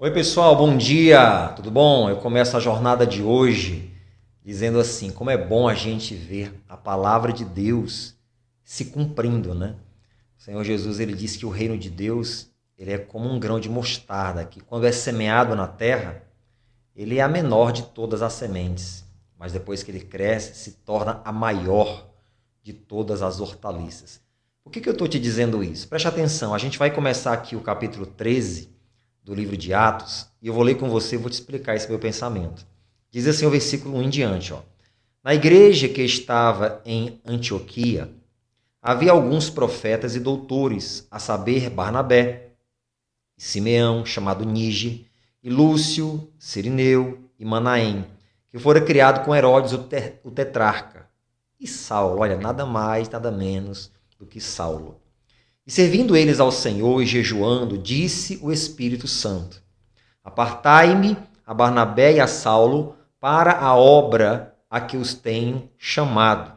Oi pessoal, bom dia, tudo bom? Eu começo a jornada de hoje dizendo assim, como é bom a gente ver a palavra de Deus se cumprindo, né? O Senhor Jesus, ele disse que o reino de Deus, ele é como um grão de mostarda, que quando é semeado na terra, ele é a menor de todas as sementes, mas depois que ele cresce, se torna a maior de todas as hortaliças. Por que eu estou te dizendo isso? Preste atenção, a gente vai começar aqui o capítulo 13 do livro de Atos, e eu vou ler com você e vou te explicar esse meu pensamento. Diz assim o versículo 1 em diante. Na igreja que estava em Antioquia, havia alguns profetas e doutores, a saber, Barnabé, e Simeão, chamado Níger, e Lúcio, Cirineu e Manaém, que fora criado com Herodes o tetrarca, e Saulo, olha, nada mais, nada menos do que Saulo. E servindo eles ao Senhor e jejuando, disse o Espírito Santo: Apartai-me a Barnabé e a Saulo para a obra a que os tenho chamado.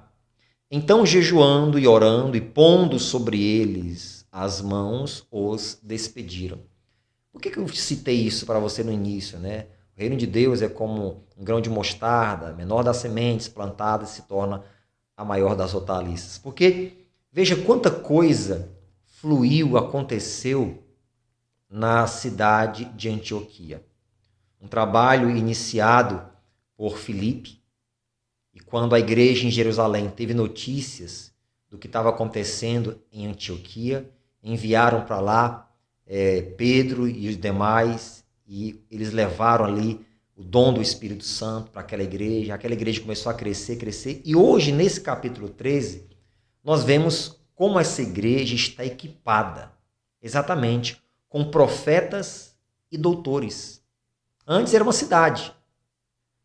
Então, jejuando e orando e pondo sobre eles as mãos, os despediram. Por que eu citei isso para você no início, né? O reino de Deus é como um grão de mostarda, menor das sementes plantadas, se torna a maior das hortaliças. Porque veja quanta coisa fluiu, aconteceu na cidade de Antioquia. Um trabalho iniciado por Filipe, e quando a igreja em Jerusalém teve notícias do que estava acontecendo em Antioquia, enviaram para lá Pedro e os demais, e eles levaram ali o dom do Espírito Santo para aquela igreja começou a crescer, e hoje, nesse capítulo 13, nós vemos como essa igreja está equipada, exatamente, com profetas e doutores. Antes era uma cidade,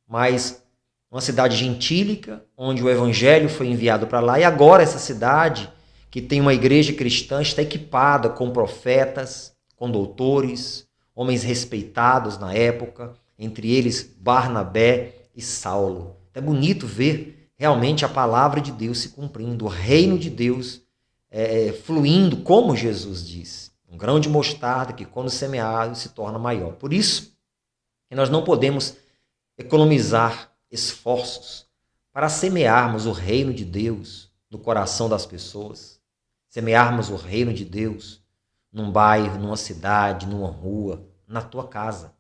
mas uma cidade gentílica, onde o evangelho foi enviado para lá, e agora essa cidade, que tem uma igreja cristã, está equipada com profetas, com doutores, homens respeitados na época, entre eles Barnabé e Saulo. É bonito ver realmente a palavra de Deus se cumprindo, o reino de Deus fluindo, como Jesus diz. Um grão de mostarda que, quando semeado, se torna maior. Por isso que nós não podemos economizar esforços para semearmos o reino de Deus no coração das pessoas, semearmos o reino de Deus num bairro, numa cidade, numa rua, na tua casa.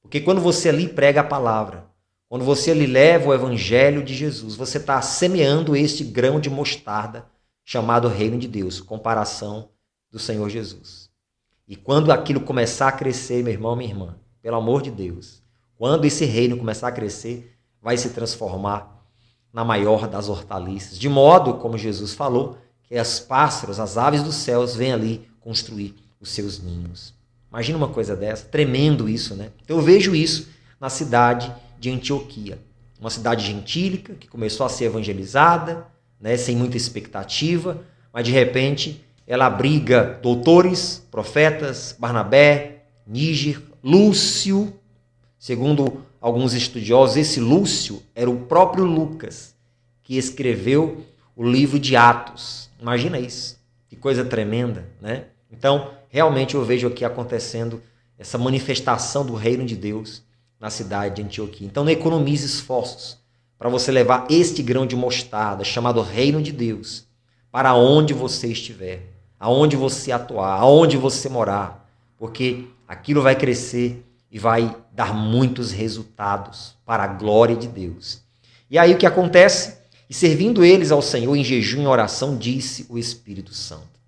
Porque quando você ali prega a palavra, quando você ali leva o evangelho de Jesus, você está semeando este grão de mostarda chamado reino de Deus, comparação do Senhor Jesus. E quando aquilo começar a crescer, meu irmão, minha irmã, pelo amor de Deus, quando esse reino começar a crescer, vai se transformar na maior das hortaliças, de modo, como Jesus falou, que os pássaros, as aves dos céus, vêm ali construir os seus ninhos. Imagina uma coisa dessa, tremendo isso, né? Então eu vejo isso na cidade de Antioquia, uma cidade gentílica que começou a ser evangelizada, né, sem muita expectativa, mas de repente ela abriga doutores, profetas, Barnabé, Níger, Lúcio. Segundo alguns estudiosos, esse Lúcio era o próprio Lucas, que escreveu o livro de Atos. Imagina isso, que coisa tremenda, né? Então, realmente eu vejo aqui acontecendo essa manifestação do reino de Deus na cidade de Antioquia. Então, não economize esforços para você levar este grão de mostarda, chamado reino de Deus, para onde você estiver, aonde você atuar, aonde você morar, porque aquilo vai crescer e vai dar muitos resultados para a glória de Deus. E aí o que acontece? E servindo eles ao Senhor em jejum e oração, disse o Espírito Santo.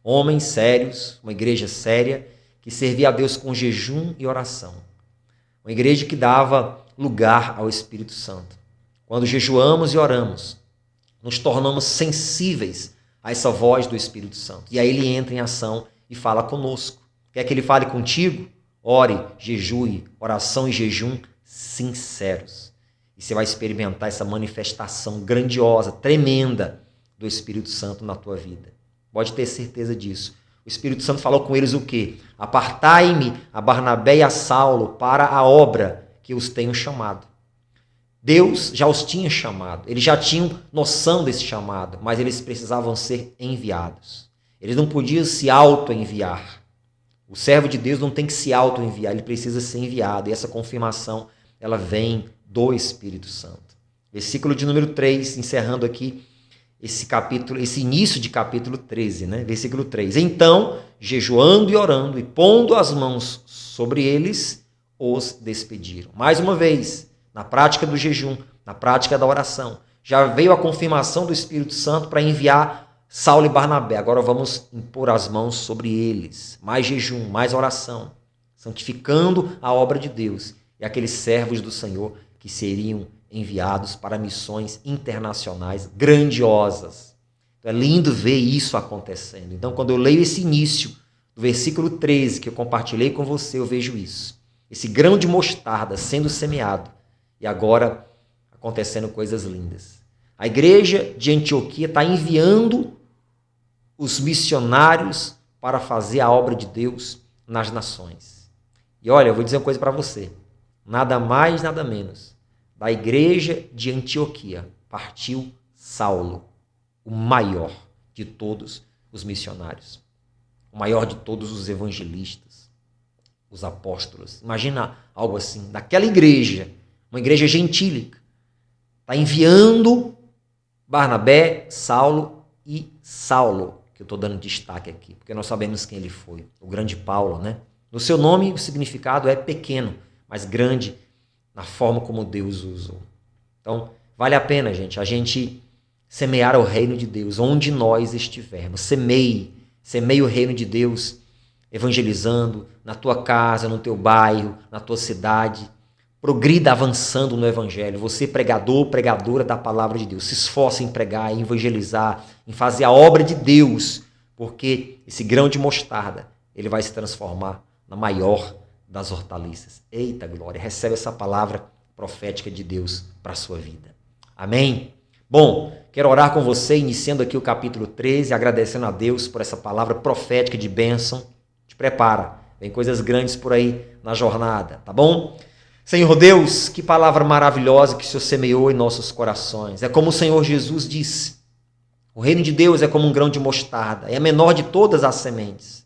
Homens sérios, uma igreja séria, que servia a Deus com jejum e oração. Uma igreja que dava lugar ao Espírito Santo. Quando jejuamos e oramos, nos tornamos sensíveis a essa voz do Espírito Santo. E aí ele entra em ação e fala conosco. Quer que ele fale contigo? Ore, jejue, oração e jejum sinceros. E você vai experimentar essa manifestação grandiosa, tremenda do Espírito Santo na tua vida. Pode ter certeza disso. O Espírito Santo falou com eles o quê? Apartai-me a Barnabé e a Saulo para a obra que os tenho chamado. Deus já os tinha chamado, eles já tinham noção desse chamado, mas eles precisavam ser enviados. Eles não podiam se auto-enviar, O servo de Deus não tem que se auto-enviar, ele precisa ser enviado. E essa confirmação, ela vem do Espírito Santo. Versículo de número 3, encerrando aqui esse início de capítulo 13, né? Versículo 3. Então, jejuando e orando e pondo as mãos sobre eles, os despediram. Mais uma vez, na prática do jejum, na prática da oração, já veio a confirmação do Espírito Santo para enviar Saulo e Barnabé. Agora vamos impor as mãos sobre eles. Mais jejum, mais oração, santificando a obra de Deus e aqueles servos do Senhor que seriam enviados para missões internacionais grandiosas. Então, é lindo ver isso acontecendo. Então, quando eu leio esse início do versículo 13 que eu compartilhei com você, eu vejo isso. Esse grão de mostarda sendo semeado e agora acontecendo coisas lindas. A igreja de Antioquia está enviando os missionários para fazer a obra de Deus nas nações. E olha, eu vou dizer uma coisa para você. Nada mais, nada menos. Da igreja de Antioquia partiu Saulo, o maior de todos os missionários, o maior de todos os evangelistas, os apóstolos. Imagina algo assim, daquela igreja, uma igreja gentílica, está enviando Barnabé, Saulo e Saulo, que eu estou dando destaque aqui, porque nós sabemos quem ele foi, o grande Paulo, né? No seu nome, o significado é pequeno, mas grande na forma como Deus usou. Então, vale a pena, gente, a gente semear o reino de Deus onde nós estivermos. Semeie o reino de Deus evangelizando na tua casa, no teu bairro, na tua cidade. Progrida avançando no evangelho. Você, pregador, pregadora da palavra de Deus, se esforce em pregar, em evangelizar, em fazer a obra de Deus, porque esse grão de mostarda, ele vai se transformar na maior das hortaliças. Eita glória, recebe essa palavra profética de Deus para a sua vida. Amém? Bom, quero orar com você, iniciando aqui o capítulo 13, agradecendo a Deus por essa palavra profética de bênção. Te prepara, vem coisas grandes por aí na jornada, tá bom? Senhor Deus, que palavra maravilhosa que o Senhor semeou em nossos corações. É como o Senhor Jesus disse, o reino de Deus é como um grão de mostarda, é a menor de todas as sementes,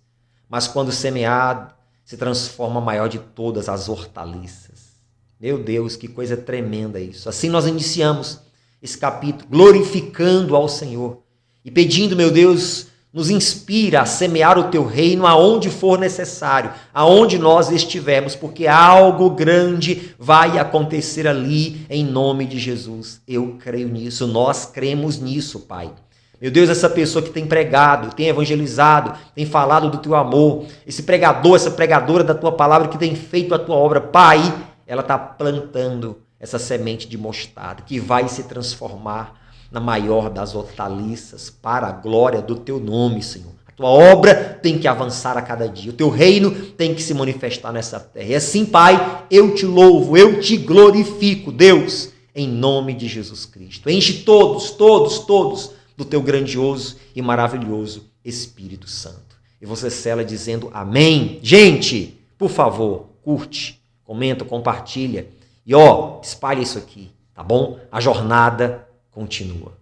mas quando semeado, se transforma a maior de todas as hortaliças. Meu Deus, que coisa tremenda isso. Assim nós iniciamos esse capítulo, glorificando ao Senhor e pedindo, meu Deus, nos inspira a semear o teu reino aonde for necessário, aonde nós estivermos, porque algo grande vai acontecer ali em nome de Jesus. Eu creio nisso, nós cremos nisso, Pai. Meu Deus, essa pessoa que tem pregado, tem evangelizado, tem falado do teu amor, esse pregador, essa pregadora da tua palavra que tem feito a tua obra, Pai, ela está plantando essa semente de mostarda que vai se transformar na maior das hortaliças para a glória do teu nome, Senhor. A tua obra tem que avançar a cada dia, o teu reino tem que se manifestar nessa terra. E assim, Pai, eu te louvo, eu te glorifico, Deus, em nome de Jesus Cristo. Enche todos do teu grandioso e maravilhoso Espírito Santo. E você sela dizendo amém. Gente, por favor, curte, comenta, compartilha e espalha isso aqui, tá bom? A jornada continua.